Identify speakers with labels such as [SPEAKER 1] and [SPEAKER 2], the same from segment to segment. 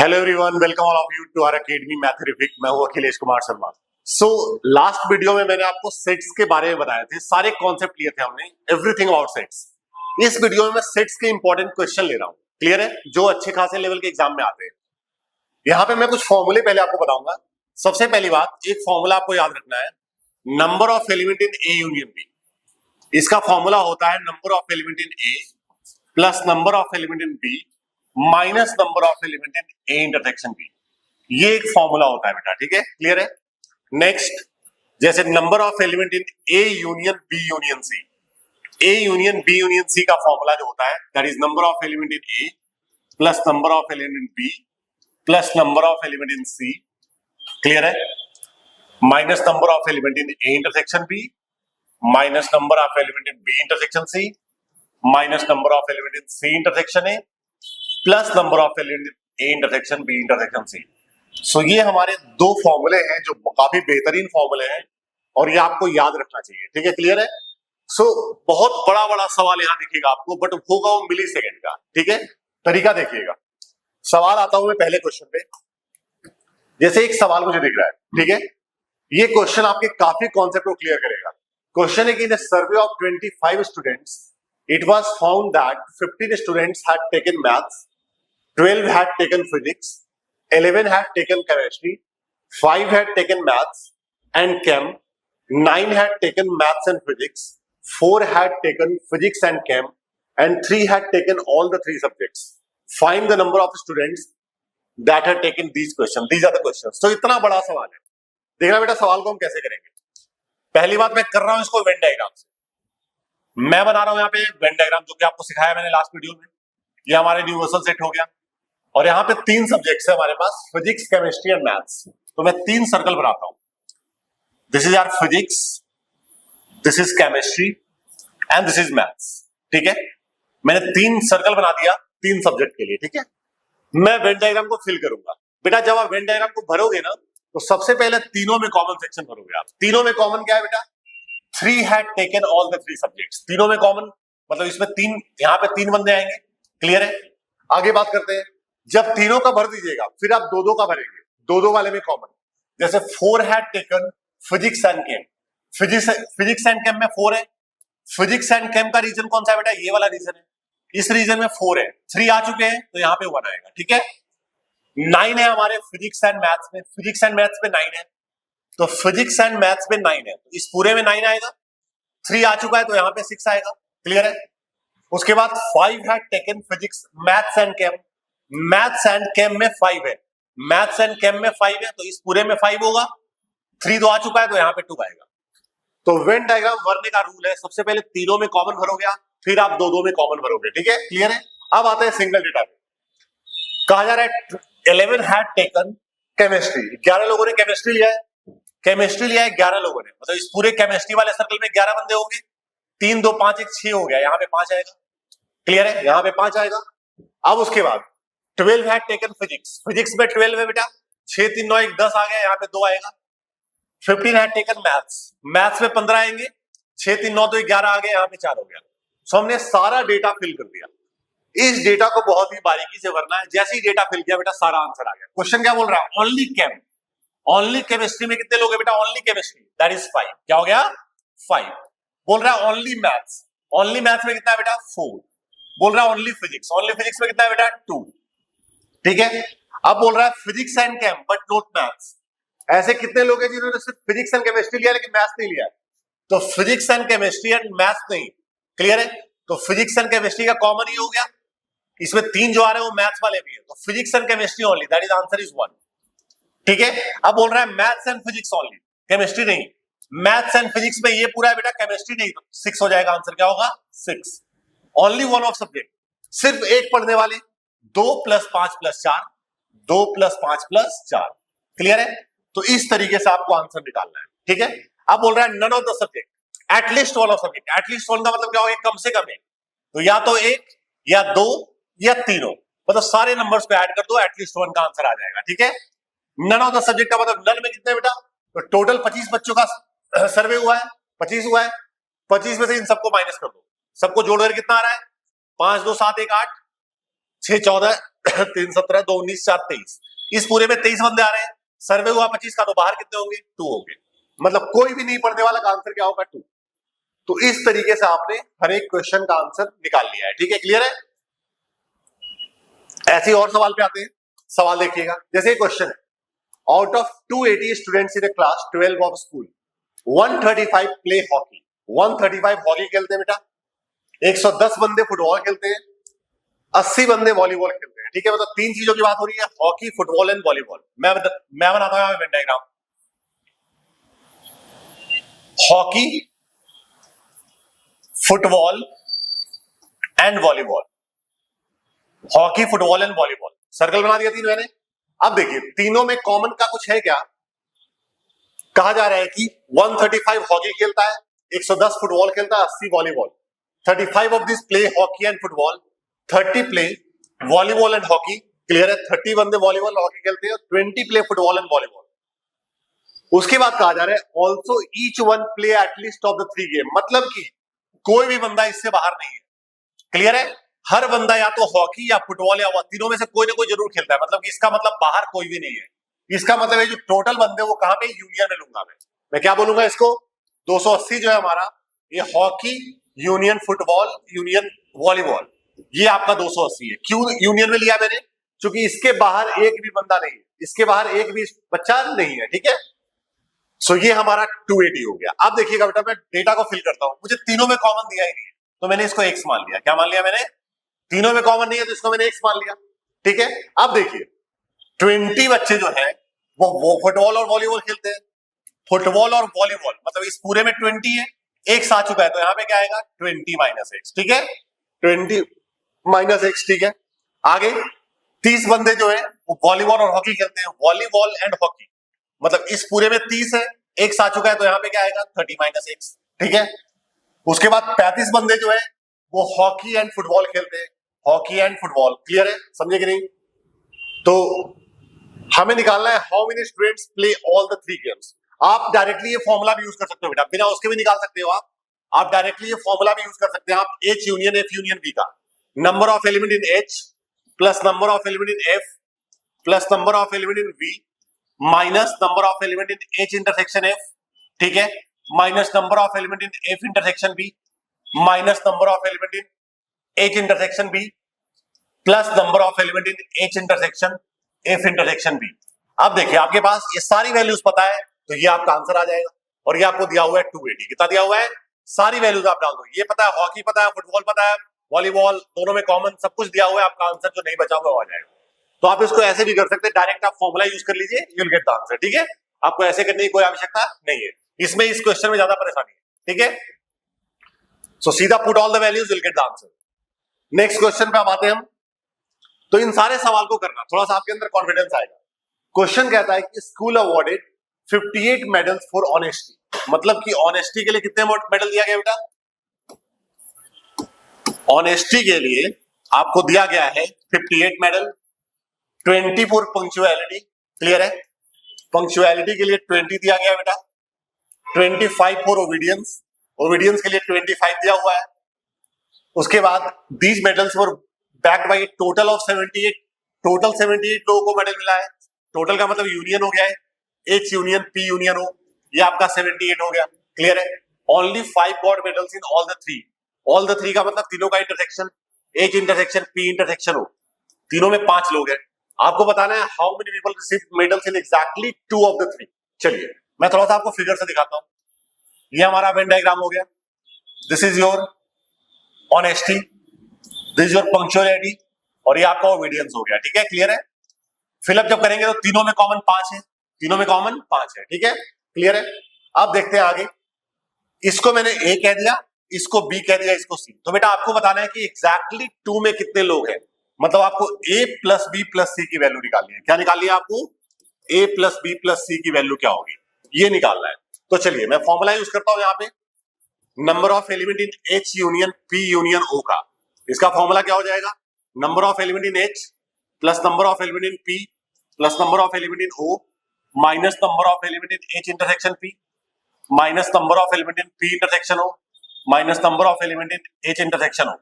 [SPEAKER 1] Hello everyone, welcome all of you to our academy Mathrific. मैं हूं Akhilesh Kumar Sharma. Last video में मैंने आपको सेट्स के बारे में बताए थे, सारे कॉन्सेप्ट लिए थे हमने, एवरीथिंग अबाउट सेट्स। इस वीडियो में मैं सेट्स के इंपॉर्टेंट क्वेश्चन ले रहा हूं, क्लियर है, जो अच्छे खासे लेवल के एग्जाम में आते हैं। यहाँ पे मैं कुछ फॉर्मूले पहले आपको बताऊंगा। सबसे पहली बात, एक फॉर्मूला आपको याद रखना है, number of element in A union B. इसका फॉर्मूला होता है number of element in A plus number of element in B minus number of element in A intersection B. ये एक फॉर्मूला होता है बेटा, ठीक है, क्लियर है। नेक्स्ट, जैसे number of element in A union B union C, A union B union C का फॉर्मूला जो होता है that is number of element in A plus number of element in B plus number of element in C, clear है, minus number of element in A intersection B minus number of element in B intersection C minus number of element in C intersection A plus number of element A intersection B intersection C. So ये हमारे दो फॉर्मूले हैं जो काफी बेहतरीन फॉर्मूले हैं और ये आपको याद रखना चाहिए, ठीक है, क्लियर है। सो बहुत बड़ा बड़ा सवाल यहाँ दिखेगा आपको, बट होगा वो मिली सेकेंड का, ठीक है। तरीका देखिएगा। सवाल आता हूं मैं पहले क्वेश्चन पे। जैसे एक सवाल मुझे दिख रहा है, ठीक है, ये क्वेश्चन आपके काफी कॉन्सेप्ट को क्लियर करेगा। क्वेश्चन है कि in a survey of 25 students it was found that 15 students had taken maths, 12 had taken physics, 11 had taken chemistry, 5 had taken maths and chem, 9 had taken maths and physics, 4 had taken physics and chem, and 3 had taken all the three subjects. Find the number of students that had taken these questions. These are the questions. तो इतना बड़ा सवाल है। देखना बेटा, सवाल को हम कैसे करेंगे। पहली बात, मैं कर रहा हूं इसको वेन डायग्राम से। मैं बना रहा हूं यहाँ पे वेन डायग्राम, जो कि आपको सिखाया मैंने लास्ट वीडियो में। ये हमारे यूनिवर्सल सेट हो गया और यहाँ पे तीन सब्जेक्ट्स है हमारे पास, फिजिक्स, केमिस्ट्री एंड मैथ्स। तो मैं तीन सर्कल बनाता हूं। This is our physics, this is chemistry and this is maths, ठीक है। मैंने तीन सर्कल बना दिया तीन सब्जेक्ट के लिए, ठीक है। मैं वेन डायग्राम को फिल करूंगा। बेटा जब आप वेन डायग्राम को भरोगे ना, तो सबसे पहले तीनों में कॉमन सेक्शन भरोगे आप। तीनों में कॉमन क्या है बेटा? 3 had taken all the 3 subjects। तीनों में कॉमन मतलब इसमें तीन, यहाँ पे तीन बंदे आएंगे, क्लियर है। आगे बात करते हैं, जब तीनों का भर दीजिएगा फिर आप दो दो का भरेंगे, दो दो वाले में कॉमन। जैसे 4 had taken physics and came, physics and came में 4 है। फिजिक्स एंड केम का रीजन कौन सा है बेटा? ये वाला रीजन है। इस रीजन में 4 है, 3 आ चुके हैं तो यहाँ पे 1 आएगा, ठीक है। 9 है हमारे फिजिक्स एंड मैथ्स में, फिजिक्स एंड मैथ्स में 9 है, तो फिजिक्स एंड मैथ्स में 9 है, तो इस पूरे में 9 आएगा। 3 आ चुका है तो यहाँ पे 6 आएगा, क्लियर है। उसके बाद 5 had taken physics, maths and came, maths and came में 5 है, मैथ्स एंड केम में 5 है, तो इस पूरे में 5 होगा। 3 तो आ चुका है तो यहाँ पे 2 आएगा। तो वेन डायग्राम भरने का रूल है, सबसे पहले तीनों में कॉमन भरोगे आप, फिर आप दो दो में कॉमन भरोगे, ठीक है, क्लियर है। अब आता है सिंगल डेटा पे। कहा जा रहा है 11 हैड टेकन केमिस्ट्री, 11 लोगों ने केमिस्ट्री लिया है। केमिस्ट्री लिया है 11 लोगों ने, मतलब इस पूरे केमिस्ट्री वाले सर्कल में 11 बंदे होंगे। 3 2 5 1 6 हो गया, यहाँ पे 5 आएगा, क्लियर है, यहाँ पे 5 आएगा। अब उसके बाद 12 हैड टेकन फिजिक्स, फिजिक्स में 12 है बेटा, 6 3 9 1 10 आ गया, यहाँ पे 2 आएगा। 15 हैड टेकन मैथ्स, मैथ्स में 15 आएंगे, 6 3 9 तो 11 आ गया, यहाँ पे 4 हो गया। सो हमने सारा डेटा फिल कर दिया। इस डेटा को बहुत ही बारीकी से भरना है। जैसे ही डेटा फिल किया बेटा, सारा आंसर आ गया। क्वेश्चन क्या बोल रहा है? ओनली केम, ओनली केमिस्ट्री में कितने लोग हैं बेटा? Only chemistry that is 5। क्या हो गया? 5। बोल रहा है ओनली मैथ्स, ओनली मैथ्स में कितना है बेटा? 4। बोल रहा है ओनली फिजिक्स, ओनली फिजिक्स में कितना है बेटा? 2, ठीक है। अब बोल रहा है physics and came but not maths. ऐसे कितने लोग हैं जिन्होंने सिर्फ फिजिक्स एंड केमिस्ट्री लिया लेकिन मैथ्स नहीं लिया? तो physics and chemistry and maths नहीं, क्लियर है। तो फिजिक्स एंड केमिस्ट्री का कॉमन ही हो गया। इसमें 3 जो आ रहे हैं वो मैथ्स वाले भी है, तो physics and chemistry only, that is answer is 1, ठीक है। अब बोल रहा है maths and physics only, chemistry नहीं। मैथ्स एंड फिजिक्स में ये पूरा है बेटा, केमिस्ट्री नहीं, तो 6 हो जाएगा आंसर। क्या होगा? 6। ओनली वन ऑफ सब्जेक्ट, सिर्फ एक पढ़ने वाले, 2 + 5 + 4, 2 + 5 + 4, क्लियर है। तो इस तरीके से आपको आंसर निकालना है, ठीक है। अब बोल रहा है none of the subject, at least one of subject. At least one का मतलब क्या होगा? कम से कम एक, तो या तो 1 या 2 या तीनों, मतलब सारे नंबर्स को ऐड कर दो, एटलीस्ट 1 का आंसर आ जाएगा, ठीक है। नन ऑफ द सब्जेक्ट का मतलब नन में कितने बेटा? तो टोटल 25 बच्चों का सर्वे हुआ है, 25 हुआ है। 25 में से इन सबको माइनस कर दो, सबको जोड़कर कितना आ रहा है? 5 2 7 1 8, 6 14 3 17 2 19 4 23, इस पूरे में 23 बंदे आ रहे हैं, सर्वे हुआ 25 का, तो बाहर कितने होंगे? 2 होंगे। मतलब कोई भी नहीं पढ़ने वाला का आंसर क्या होगा? 2। तो इस तरीके से आपने हर एक क्वेश्चन का आंसर निकाल लिया है। ठीक है, क्लियर है? ऐसे और सवाल पे आते हैं। सवाल देखिएगा, जैसे क्वेश्चन है, out of 280 students in A class 12 of school 135 play hockey. 135 hockey खेलते हैं बेटा, 110 बंदे फुटबॉल खेलते हैं, 80 बंदे वॉलीबॉल खेलते हैं। ठीक है, मतलब 3 चीजों की बात हो रही है, हॉकी, फुटबॉल एंड वॉलीबॉल। मैं बनाता हूं Venn diagram. Hockey, football and volleyball, hockey, football and volleyball, circle बना दिया 3 मैंने। अब देखिए तीनों में कॉमन का कुछ है क्या? कहा जा रहा है कि 135 हॉकी खेलता है, 110 फुटबॉल खेलता है, 80 volleyball. 35 of this play hockey and football, 30 play volleyball and hockey. Clear है? 30 बंदे वॉलीबॉल हॉकी खेलते हैं, 20 प्ले फुटबॉल एंड वॉलीबॉल। उसके बाद कहा जा रहा है also each one play at least of the 3 game, मतलब कि कोई भी बंदा इससे बाहर नहीं है। क्लियर है? हर बंदा या तो हॉकी या फुटबॉल या तीनों में से कोई ना कोई जरूर खेलता है, मतलब कि इसका मतलब बाहर कोई भी नहीं है। इसका मतलब है जो टोटल बंदे वो कहां पे? यूनियन में लूंगा मैं क्या बोलूंगा इसको? 280 जो है हमारा, ये hockey union football union volleyball, ये आपका 280 है। क्यों यूनियन में लिया मैंने? क्योंकि इसके बाहर एक भी बंदा नहीं है, इसके बाहर एक भी बच्चा नहीं है। ठीक है, सो ये हमारा 280 हो गया। अब देखिएगा बेटा, मैं डेटा को फिल करता हूं, मुझे तीनों में कॉमन दिया ही नहीं है, तो मैंने इसको एक्स मान लिया। क्या मान लिया मैंने? तीनों में कॉमन नहीं है तो इसको मैंने एक्स मान लिया। ठीक है, अब देखिए 20 बच्चे जो है वो फुटबॉल और वॉलीबॉल खेलते हैं। फुटबॉल और वॉलीबॉल मतलब इस पूरे में 20 है, एक्स आ चुका है, तो यहां पे क्या आएगा? 20 माइनस एक्स। ठीक है, 20 माइनस एक्स। ठीक है, आगे 30 बंदे जो है वो वॉलीबॉल और हॉकी खेलते हैं, वॉलीबॉल एंड हॉकी, मतलब इस पूरे में 30 है, एक्स आ चुका है, तो यहां पे क्या आएगा? 30 माइनस एक्स। ठीक है, उसके बाद 35 बंदे जो है वो हॉकी एंड फुटबॉल खेलते हैं, हॉकी एंड फुटबॉल। क्लियर है? समझे कि नहीं? तो हमें निकालना है how many students play all the 3 games. आप डायरेक्टली ये फॉर्मूला भी यूज कर सकते हो बेटा, बिना उसके भी निकाल सकते हो आप डायरेक्टली ये फॉर्मूला भी यूज कर सकते हैं। आप H union F union B का number of element in H plus number of element in F plus number of element in V minus number of element in H intersection F, ठीक है, minus number of element in F intersection B minus number of element in H intersection B plus number of element in H intersection F intersection B। अब देखिए आपके पास ये सारी values पता है, तो ये आपका आंसर आ जाएगा। और ये आपको दिया हुआ है 280। कितना दिया हुआ है? सारी वैल्यूज आप डाल दो। ये पता है, हॉकी पता है, फुटबॉल पता है, वॉलीबॉल, दोनों में कॉमन सब कुछ दिया हुआ है। आपका आंसर जो नहीं बचा हुआ आ जाएगा। तो आप इसको ऐसे भी कर सकते हैं, डायरेक्ट आप फॉर्मूला यूज कर लीजिए, you will get the answer. ठीक है, आपको ऐसे करने की कोई आवश्यकता नहीं है, इसमें इस क्वेश्चन में ज्यादा परेशानी है। ठीक है, सो सीधा put all the values, will get the answer. Next question पे आप आते हैं हम। तो इन सारे सवाल को करना, थोड़ा सा आपके अंदर कॉन्फिडेंस आएगा। क्वेश्चन कहता है कि school awarded 58 medals for honesty, मतलब कि ऑनेस्टी के लिए कितने मेडल दिया गया बेटा? ऑनेस्टी के लिए आपको दिया गया है 58 मेडल, 20 फॉर पंक्चुअलिटी। क्लियर है? पंक्चुअलिटी के लिए 20 दिया गया बेटा, 25 फॉर ओबीडियंस, ओबीडियंस के लिए 25 दिया हुआ है। उसके बाद these medals were backed by total of 78, total 78 लोगों को मेडल मिला है। टोटल का मतलब यूनियन हो गया है, H यूनियन P यूनियन हो, ये आपका 78 हो गया। क्लियर है? Only 5 got medals in all the 3। All the 3 का मतलब तीनों का intersection, H intersection P intersection हो, तीनों में 5 लोग हैं। आपको बताना है how many people receive medals in exactly 2 of the 3। चलिए मैं थोड़ा सा आपको फिगर से दिखाता हूं। ये हमारा वेन डायग्राम हो गया, this is your honesty, this is your punctuality, और ये आपका ओबीडियंस हो गया। ठीक है, क्लियर है? फिलअप जब करेंगे तो तीनों में कॉमन 5 है, तीनों में कॉमन 5 है। ठीक है, क्लियर है? अब देखते हैं आगे। इसको मैंने A कह दिया, इसको B कह दिया, इसको C। तो बेटा आपको बताना है कि एग्जैक्टली 2 में कितने लोग हैं, मतलब आपको A plus B plus C की वैल्यू निकालनी है। क्या निकालनी है आपको? A plus B plus C की वैल्यू क्या होगी, ये निकालना है। तो चलिए मैं फॉर्मूला यूज करता हूं यहां पे, number of element in H union P union O का। इसका फॉर्मूला क्या हो जाएगा? Number of element in H plus number of element in P plus number of element in O minus number of element in H intersection P minus number of element in P intersection O minus number of element in H intersection O।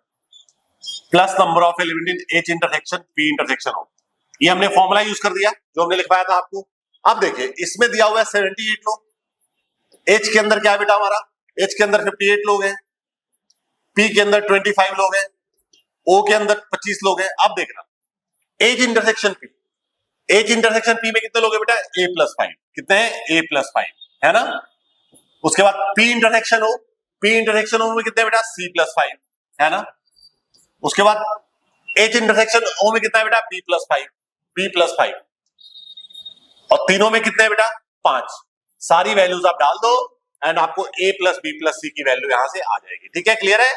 [SPEAKER 1] Plus number of element in H intersection P intersection हो। ये हमने formula use कर दिया जो हमने लिखवाया था आपको। अब देखिए इसमें दिया हुआ है 78 लोग, एच के अंदर क्या है बेटा हमारा, एच के अंदर 58 लोग हैं, पी के अंदर 25 लोग हैं, ओ के अंदर 25 लोग हैं। अब देखना H intersection P, H intersection P में कितने लोग हैं बेटा, a+5, कितने हैं, a+5 है ना। उसके बाद पी इंटरसेक्शन ओ, पी इंटरसेक्शन ओ में कितने बेटा, c+5 है ना। उसके बाद एच इंटरसेक्शन ओ में कितना है बेटा, b+5, b+5, और तीनों में कितने बेटा, 5। सारी वैल्यूज आप डाल दो एंड आपको a+b+c की वैल्यू यहां से आ जाएगी। ठीक है, क्लियर है,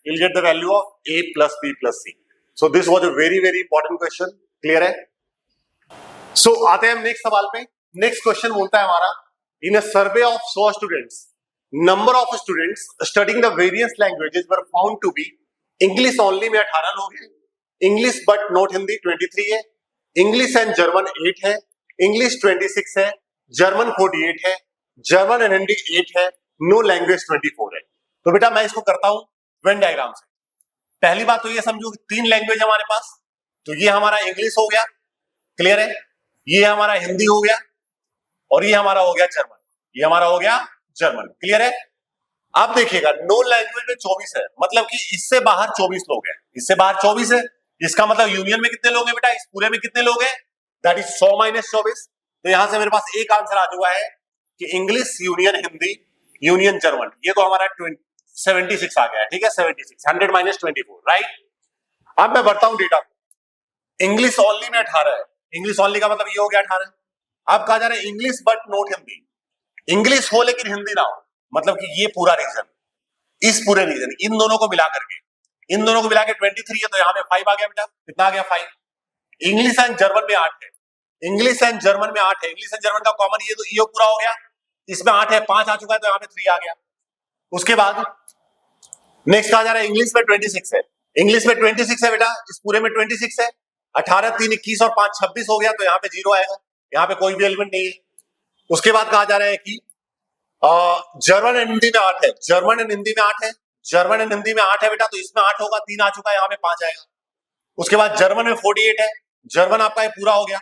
[SPEAKER 1] you will get the value of a+b+c। So this was a very very important question, clear है। सो आते हैं हम नेक्स्ट सवाल पे। नेक्स्ट क्वेश्चन बोलता है हमारा, in a survey of 100 students, number of students studying the various languages were found to be, English only में 18 लोग हैं, इंग्लिश बट नॉट हिंदी 23 है, इंग्लिश एंड जर्मन 8 है, इंग्लिश 26 है, जर्मन 48 है, जर्मन एंड हिंदी 8 है, नो लैंग्वेज 24 है। तो बेटा मैं इसको करता हूं वेन डायग्राम से। पहली बात तो ये समझो कि 3 लैंग्वेज हमारे पास, तो ये हमारा इंग्लिश हो गया, क्लियर है, ये हमारा हिंदी हो गया, और ये हमारा हो गया जर्मन, ये हमारा हो गया जर्मन, क्लियर है। आप देखिएगा नो लैंग्वेज में 24 है, मतलब कि इससे बाहर 24 लोग हैं, इससे बाहर 24 है, इसका मतलब यूनियन में कितने लोग हैं बेटा, इस पूरे में कितने लोग हैं, दैट इज 100 - 24। तो यहां से मेरे पास एक आंसर आ चुका है कि English union Hindi union German, ये तो हमारा 76 आ गया है। ठीक है, 76, 100 - 24, राइट। अब मैं बढ़ता हूं डेटा को, इंग्लिश ओनली में 18 है, इंग्लिश ओनली का मतलब ये हो गया 18। अब कहा जा रहा है English but not Hindi, English हो लेकिन हिंदी ना हो, मतलब कि ये पूरा रीजन, इस पूरे रीजन, इन दोनों को मिला करके, इन दोनों को मिला के 23 है, तो यहाँ पे 5 आ गया बेटा, कितना आ गया, 5। इंग्लिश एंड जर्मन में 8 है, इंग्लिश एंड जर्मन में 8 है, इंग्लिश एंड जर्मन का कॉमन ये, तो ये पूरा हो गया, इसमें 8 है, 5 आ चुका है, तो यहाँ पे 3 आ गया। उसके बाद नेक्स्ट आ जा रहा है इंग्लिश में 26 है, इंग्लिश में 26 है बेटा, इस पूरे में 26 है, 18 3 21 और 5 26 हो गया, तो यहाँ पे 0 आएगा, यहाँ पे कोई भी एलिमेंट नहीं है। उसके बाद कहा जा रहा है कि जर्मन एंड हिंदी में 8 है, जर्मन एंड हिंदी में 8 है, जर्मन एंड हिंदी में 8 है बेटा, तो इसमें 8 होगा, 3 आ चुका है, यहाँ पे 5 आएगा। उसके बाद जर्मन में 48 है, जर्मन आपका ये पूरा हो गया,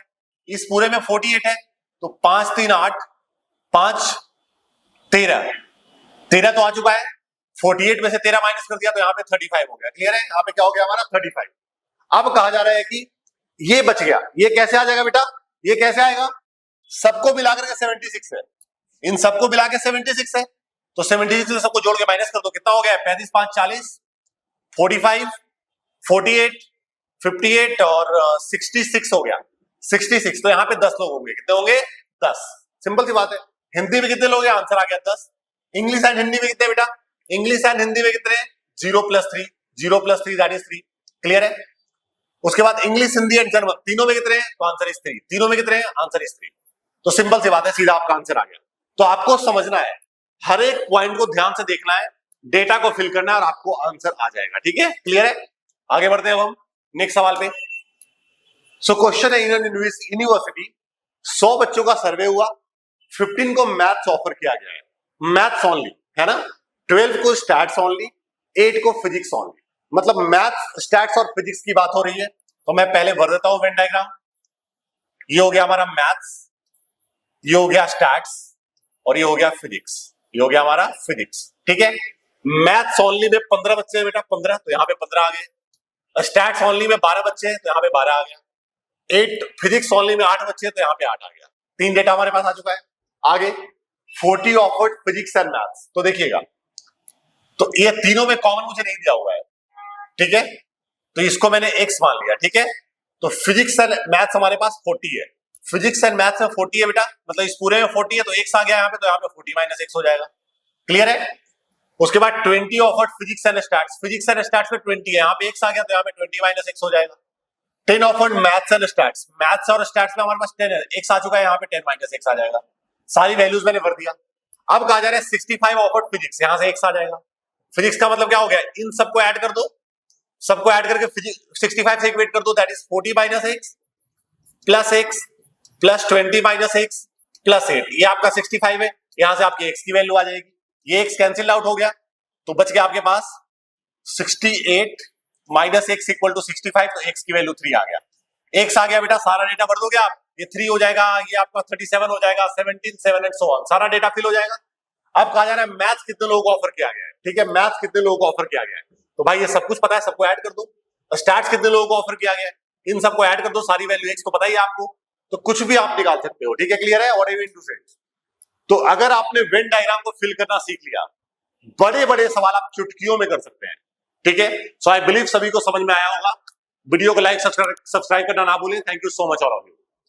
[SPEAKER 1] इस पूरे में 48 है, तो 5 3 8, 5 13, 13 तो आ चुका है, 48 में से 13 माइनस कर दिया, तो यहाँ पे 35 हो गया, क्लियर है, यहाँ पे क्या हो गया हमारा 35। अब कहा जा रहा है कि ये बच गया, ये कैसे आ जाएगा बेटा, ये कैसे आएगा, सबको मिलाकर के 76 है, इन सबको मिला के 76 है, तो 76 से सबको जोड़ के माइनस कर दो, कितना हो गया, 35 5 40, 45 48 58 और 66 हो गया, 66, तो यहाँ पे 10 लोग होंगे, कितने होंगे, 10। सिंपल सी बात है। हिंदी में कितने लोग हैं, आंसर आ गया 10। इंग्लिश एंड हिंदी में कितने बेटा, इंग्लिश एंड हिंदी में कितने, 0 + 3, 0 + 3 दैट इज 3, क्लियर है। उसके बाद इंग्लिश हिंदी एंड जर्मन तीनों में कितने हैं, तो आंसर इज 3, तीनों में कितने हैं, आंसर इज 3। तो सिंपल सी बात है, सीधा आपका आंसर आ गया। तो आपको समझना है, हर एक पॉइंट को ध्यान से देखना है, डेटा को फिल करना है, और आपको आंसर आ जाएगा, ठीक है, क्लियर है। आगे बढ़ते हैं हम नेक्स्ट सवाल पे। सो क्वेश्चन है, यूनिवर्सिटी 100 बच्चों का सर्वे हुआ, 15 को मैथ्स ऑफर किया गया है, मैथ्स ओनली है ना, 12 को स्टैट्स ओनली, 8 को फिजिक्स ओनली, मतलब मैथ्स स्टैट्स और फिजिक्स की बात हो रही है। तो मैं पहले भर देता हूं वेन डायग्राम, ये हो गया हमारा मैथ्स, ये हो गया स्टैट्स, और ये हो गया फिजिक्स, ये हो गया हमारा फिजिक्स, ठीक है। मैथ्स ओनली में 15 बच्चे हैं बेटा, 15, तो यहाँ पे 15 आ गए। स्टैट्स ओनली में 12 बच्चे हैं, तो यहाँ पे 12 आ गया। 8 फिजिक्स ओनली में 8 बच्चे हैं, तो यहाँ पे 8 आ गया। 3 डेटा हमारे पास आ चुका है। आगे 40 ऑफर्ड फिजिक्स एंड मैथ्स, तो देखिएगा, तो ये तीनों में कॉमन मुझे नहीं दिया हुआ है, ठीक है, तो इसको मैंने x मान लिया, ठीक है। तो फिजिक्स एंड मैथ्स हमारे पास 40 है, फिजिक्स एंड मैथ्स में 40 है बेटा, मतलब इस पूरे में 40 है, तो x आ गया यहाँ पे, तो यहाँ पे 40 - x हो जाएगा, क्लियर है। उसके बाद 20 offered physics and stats, physics and stats में 20 है, यहाँ पे x आ गया, तो यहाँ पे 20 - x हो जाएगा। 10 offered maths and stats, maths और स्टैट्स में हमारे पास 10 है, x आ चुका है, यहाँ पे 10 - x आ जाएगा। सारी वैल्यूज मैंने भर दिया। अब कहा जा रहा है 65 ऑफर्ड फिजिक्स, यहां से x आ जाएगा। फिजिक्स का मतलब क्या हो गया, इन सबको ऐड कर दो, सबको ऐड करके 65 से इक्वेट कर दो, that is 40 - x plus x plus 20 - x plus 8, ये आपका 65 है, यहां से आपकी x की वैल्यू आ जाएगी, ये x कैंसिल आउट हो गया, तो बच गया आपके पास 68 माइनस एक्स इक्वल टू 65, तो एक्स की वैल्यू 3 आ गया। एक्स आ गया बेटा, सारा डेटा भर दोगे आप, ये 3 हो जाएगा, ये आपका 37 हो जाएगा, 17, 7 एंड सो ऑन, सारा डेटा फिल हो जाएगा। अब कहा जा रहा है मैथ्स कितने लोगों को ऑफर किया गया है, ठीक है, मैथ्स कितने लोगों को ऑफर किया गया है, तो भाई ये सब कुछ पता है, सबको ऐड कर दो। स्टैट्स कितने लोगों को ऑफर किया गया है, इन सबको ऐड कर दो, सारी वैल्यू एक्स तो पता ही है आपको, तो कुछ भी आप निकाल सकते हो, ठीक है, क्लियर है। व्हाट आई मीन टू से, तो अगर आपने वेन डायग्राम को फिल करना सीख लिया, बड़े बड़े सवाल आप चुटकियों में कर सकते हैं, ठीक है। सो आई बिलीव सभी को समझ में आया होगा। वीडियो को लाइक सब्सक्राइब करना ना भूलें। Thank you so much all of you.